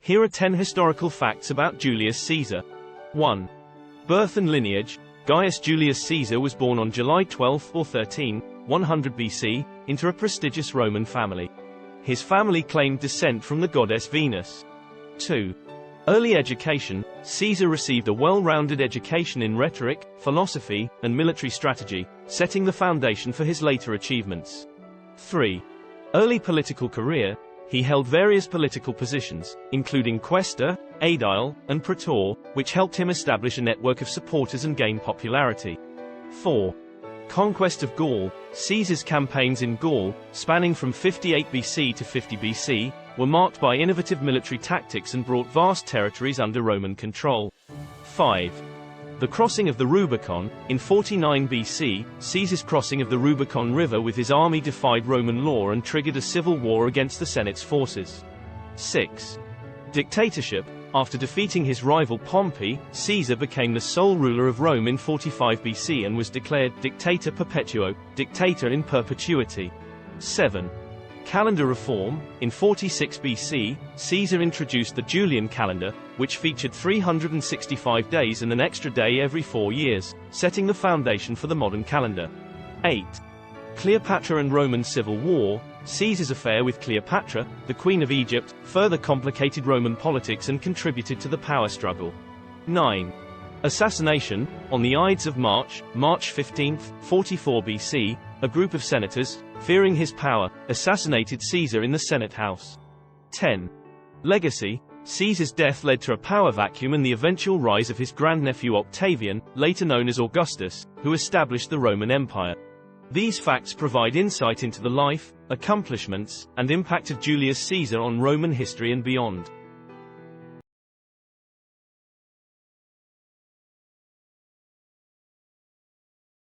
Here are 10 historical facts about Julius Caesar. 1. Birth and lineage. Gaius Julius Caesar was born on July 12 or 13, 100 BC, into a prestigious Roman family. His family claimed descent from the goddess Venus. 2. Early education. Caesar received a well-rounded education in rhetoric, philosophy, and military strategy, setting the foundation for his later achievements. 3. Early political career. He held various political positions, including quaestor, aedile, and praetor, which helped him establish a network of supporters and gain popularity. 4. Conquest of Gaul. Caesar's campaigns in Gaul, spanning from 58 BC to 50 BC, were marked by innovative military tactics and brought vast territories under Roman control. 5. The crossing of the Rubicon. In 49 BC, Caesar's crossing of the Rubicon River with his army defied Roman law and triggered a civil war against the Senate's forces. 6. Dictatorship. After defeating his rival Pompey, Caesar became the sole ruler of Rome in 45 BC and was declared Dictator Perpetuo, dictator in perpetuity. 7. Calendar reform. In 46 BC, Caesar introduced the Julian calendar, which featured 365 days and an extra day every 4 years, setting the foundation for the modern calendar. 8. Cleopatra and Roman Civil War. Caesar's affair with Cleopatra, the Queen of Egypt, further complicated Roman politics and contributed to the power struggle. 9. Assassination. On the Ides of March, March 15, 44 BC, a group of senators, fearing his power, assassinated Caesar in the Senate House. 10. Legacy. Caesar's death led to a power vacuum and the eventual rise of his grandnephew Octavian, later known as Augustus, who established the Roman Empire. These facts provide insight into the life, accomplishments, and impact of Julius Caesar on Roman history and beyond.